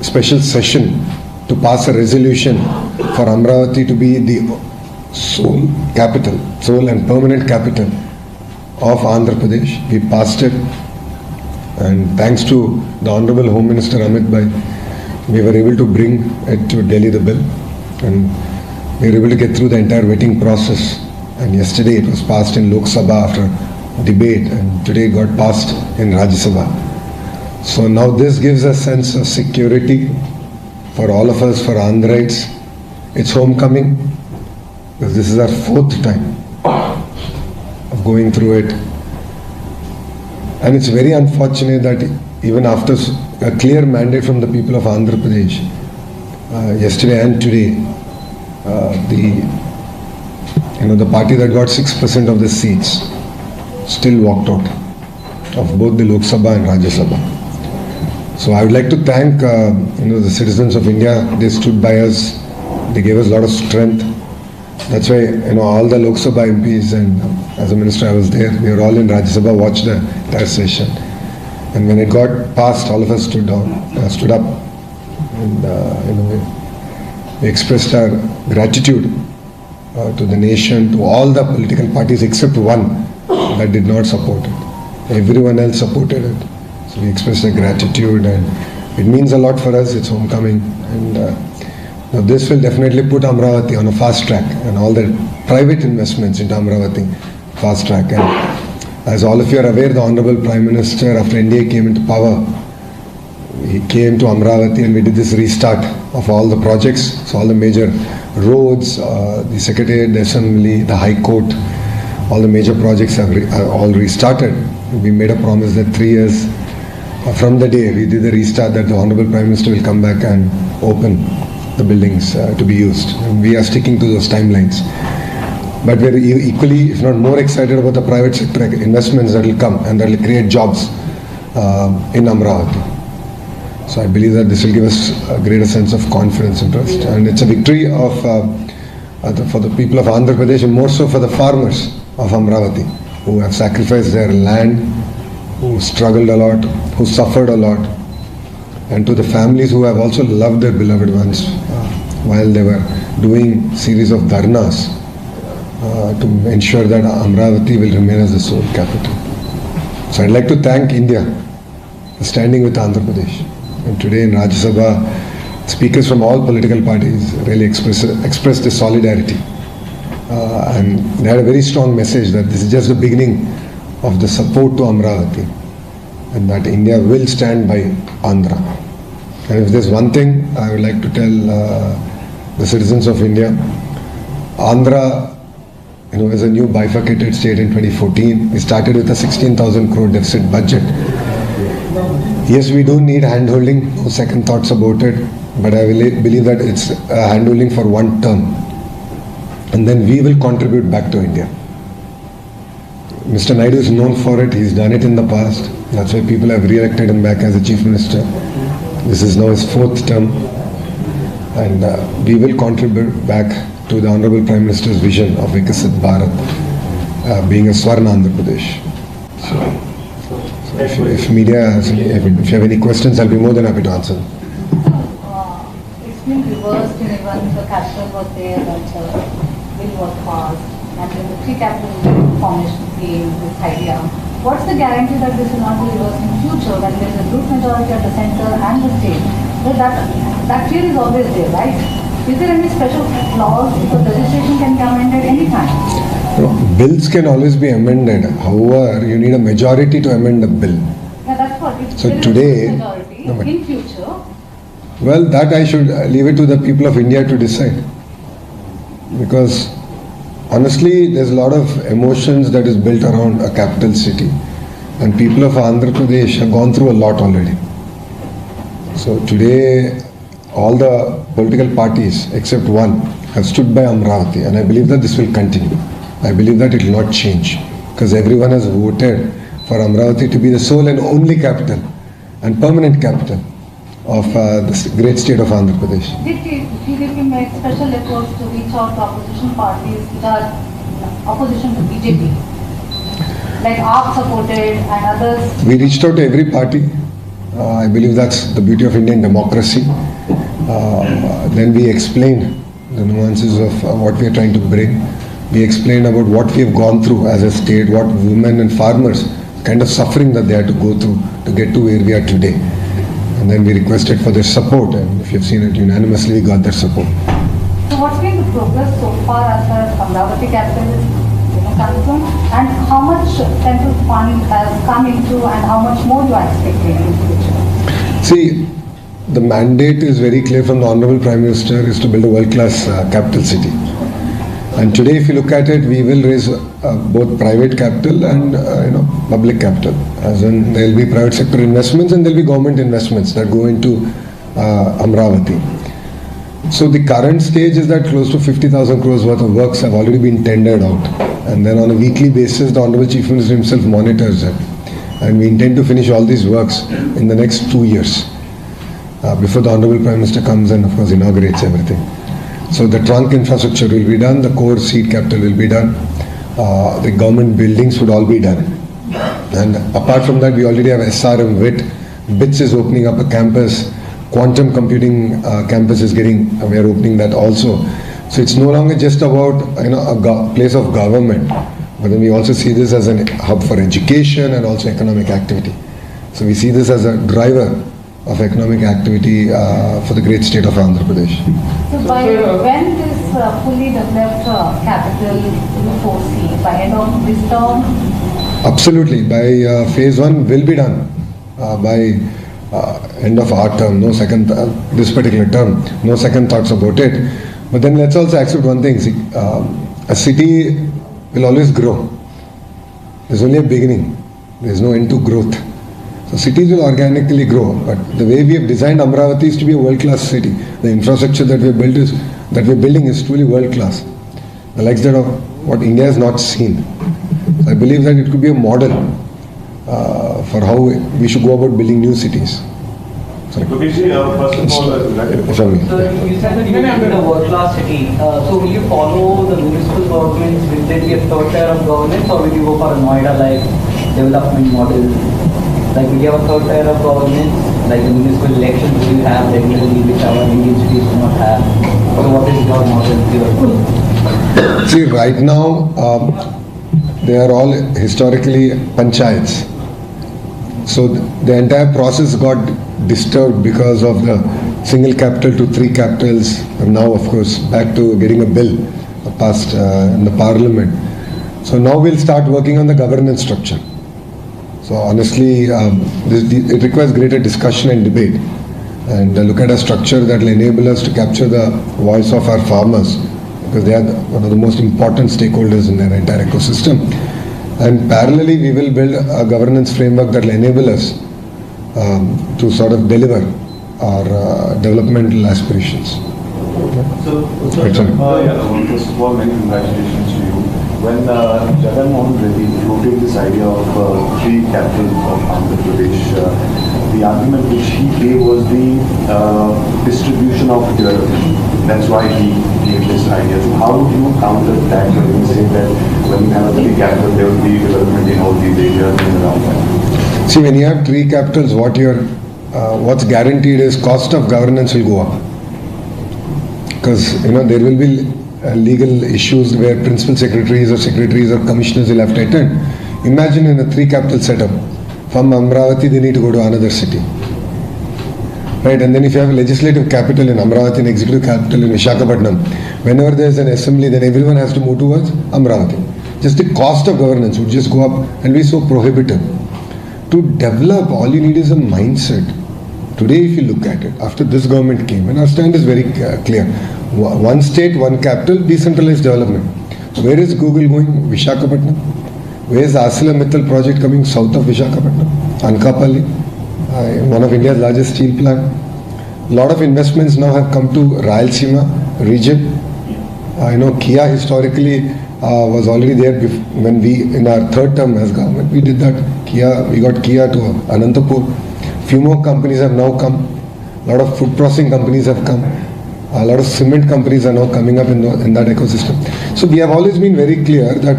special session to pass a resolution for Amravati to be the sole and permanent capital of Andhra Pradesh. We passed it, and thanks to the Honorable Home Minister Amit Bhai, we were able to bring it to Delhi, the bill, and we were able to get through the entire vetting process. And yesterday it was passed in Lok Sabha after debate, and today it got passed in Rajya Sabha. So now this gives a sense of security for all of us, for Andhrites. It's homecoming, because this is our 4th time of going through it. And it's very unfortunate that even after a clear mandate from the people of Andhra Pradesh, yesterday and today, the party that got 6% of the seats still walked out of both the Lok Sabha and Rajya Sabha. So I would like to thank the citizens of India. They stood by us. They gave us a lot of strength. That's why all the Lok Sabha MPs, and as a minister I was there, we were all in Rajya Sabha, watched the entire session. And when it got passed, all of us stood up, and we expressed our gratitude to the nation, to all the political parties except one that did not support it. Everyone else supported it. So we expressed our gratitude, and it means a lot for us. It's homecoming, and this will definitely put Amravati on a fast track, and all the private investments into Amravati fast track. And as all of you are aware, the Honorable Prime Minister, after India came into power, he came to Amravati, and we did this restart of all the projects. So all the major roads, the Secretariat, the Assembly, the High Court, all the major projects are all restarted. We made a promise that 3 years from the day we did the restart, that the Honorable Prime Minister will come back and open the buildings to be used. And we are sticking to those timelines. But we're equally, if not more, excited about the private sector investments that will come and that will create jobs in Amravati. So I believe that this will give us a greater sense of confidence and trust. And it's a victory for the people of Andhra Pradesh, and more so for the farmers of Amravati, who have sacrificed their land, who struggled a lot, who suffered a lot, and to the families who have also loved their beloved ones while they were doing series of dharnas to ensure that Amravati will remain as the sole capital. So I'd like to thank India for standing with Andhra Pradesh. And today in Rajya Sabha, speakers from all political parties really expressed this solidarity. And they had a very strong message that this is just the beginning of the support to Amravati, and that India will stand by Andhra. And if there's one thing I would like to tell the citizens of India, Andhra is a new bifurcated state in 2014. We started with a 16,000 crore deficit budget. Yes, we do need handholding, no second thoughts about it, but I believe that it's handholding for one term, and then we will contribute back to India. Mr. Naidu is known for it. He's done it in the past. That's why people have re-elected him back as the Chief Minister. This is now his 4th term, and we will contribute back to the Honorable Prime Minister's vision of Vikasit Bharat being a Swarna Andhra Pradesh. So if media has if you have any questions, I'll be more than happy to answer. It's been reversed in even the capital was there, that bill was passed, and then the 3 capital formation came, this idea. What's the guarantee that this will not be reversed in future when there is a group majority at the center and the state? So that fear is always there, right? Is there any special clause because legislation can be amended anytime? No, bills can always be amended. However, you need a majority to amend a bill. Yeah, that's what. If so there today, is a majority in future. Well, that I should leave it to the people of India to decide. Because honestly, there's a lot of emotions that is built around a capital city, and people of Andhra Pradesh have gone through a lot already. So today, all the political parties except one have stood by Amravati, and I believe that this will continue. I believe that it will not change, because everyone has voted for Amravati to be the sole and only capital and permanent capital of this great state of Andhra Pradesh. Did TDP make special efforts to reach out to opposition parties which are opposition to BJP? Like AAP supported and others? We reached out to every party. I believe that's the beauty of Indian democracy. Then we explained the nuances of what we are trying to bring. We explained about what we have gone through as a state, what women and farmers, kind of suffering that they had to go through to get to where we are today. And then we requested for their support, and if you've seen it, unanimously we got their support. So what's been the progress so far as far as Amravati capital is concerned, and how much central fund has come into and how much more you are expecting in the future? See, the mandate is very clear from the Honorable Prime Minister is to build a world-class capital city. And today, if you look at it, we will raise both private capital and public capital. As in, there will be private sector investments and there will be government investments that go into Amravati. So the current stage is that close to 50,000 crores worth of works have already been tendered out. And then on a weekly basis, the Honorable Chief Minister himself monitors it. And we intend to finish all these works in the next 2 years. Before the Honorable Prime Minister comes and of course inaugurates everything. So the trunk infrastructure will be done, the core seed capital will be done, the government buildings would all be done. And apart from that, we already have SRM WIT, BITS is opening up a campus, quantum computing campus is getting, we are opening that also. So it's no longer just about a place of government, but then we also see this as a hub for education and also economic activity. So we see this as a driver of economic activity for the great state of Andhra Pradesh. So by when this fully developed capital you foresee? By end of this term? Absolutely. By phase 1 will be done by end of our term. No second, this particular term, no second thoughts about it. But then let's also accept one thing. See, a city will always grow. There's only a beginning. There's no end to growth. So cities will organically grow, but the way we have designed Amravati is to be a world-class city. The infrastructure that we are building is truly world-class. The likes that of what India has not seen. So I believe that it could be a model for how we should go about building new cities. Lokesh, first of all, Sorry. So you said that you will build a world-class city. So will you follow the municipal governments? Will there be a third tier of governance, or will you go for a Noida-like development model? Like, will you have a third tier of governance, like the municipal elections will you have regularly, which our Indian cities do not have? So what is your model? See, right now, they are all historically panchayats. So the entire process got disturbed because of the single capital to 3 capitals, and now of course back to getting a bill passed in the parliament. So now we'll start working on the governance structure. So honestly, it requires greater discussion and debate, and look at a structure that will enable us to capture the voice of our farmers, because they are one of the most important stakeholders in their entire ecosystem. And parallelly, we will build a governance framework that will enable us to sort of deliver our developmental aspirations. So, first of all, many congratulations to you. When Jagan Mohan Reddy floated this idea of 3 capitals of Andhra Pradesh, the argument which he gave was the distribution of development. That's why he gave this idea. So how would you counter that when you say that when you have a 3 capital, there will be development in all these areas and around that? See, when you have 3 capitals, what's guaranteed is cost of governance will go up. Because there will be legal issues where principal secretaries or commissioners will have to attend. Imagine in a 3 capital setup, from Amravati they need to go to another city. Right, and then if you have a legislative capital in Amravati and executive capital in Visakhapatnam, whenever there is an assembly, then everyone has to move towards Amravati. Just the cost of governance would just go up and be so prohibitive. To develop, all you need is a mindset. Today, if you look at it, after this government came, and our stand is very clear, 1 state, 1 capital, decentralized development. Where is Google going? Visakhapatnam. Where is the ArcelorMittal project coming south of Visakhapatnam? Anakapalli, one of India's largest steel plant. A lot of investments now have come to Rayalaseema region. Kia historically was already there when we, in our 3rd term as government, we did that. We got Kia to Anantapur. Few more companies have now come. A lot of food processing companies have come. A lot of cement companies are now coming up in that ecosystem. So we have always been very clear that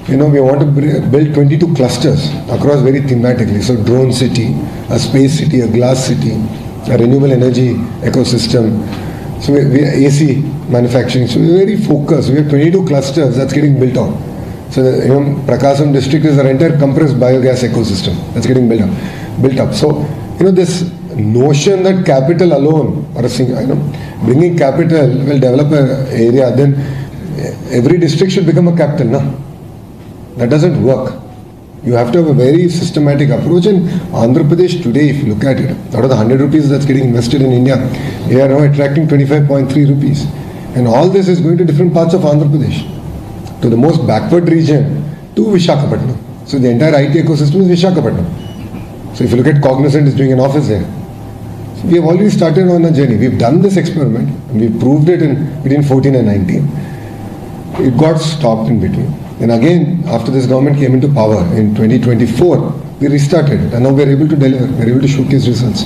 We want to build 22 clusters across very thematically. So drone city, a space city, a glass city, a renewable energy ecosystem. So we AC manufacturing. So we're very focused. We have 22 clusters that's getting built on. So Prakasam district is our entire compressed biogas ecosystem that's getting built up. So this notion that capital alone or bringing capital will develop an area, then every district should become a capital. No, that doesn't work. You have to have a very systematic approach. And Andhra Pradesh today, if you look at it, out of the 100 rupees that's getting invested in India, we are now attracting 25.3 rupees. And all this is going to different parts of Andhra Pradesh. To the most backward region, to Visakhapatnam. So the entire IT ecosystem is Visakhapatnam. So if you look at Cognizant is doing an office there. So we have already started on a journey. We've done this experiment and we proved it in between 14 and 19. It got stopped in between. And again, after this government came into power in 2024, we restarted it and now we're able to deliver, we're able to showcase results.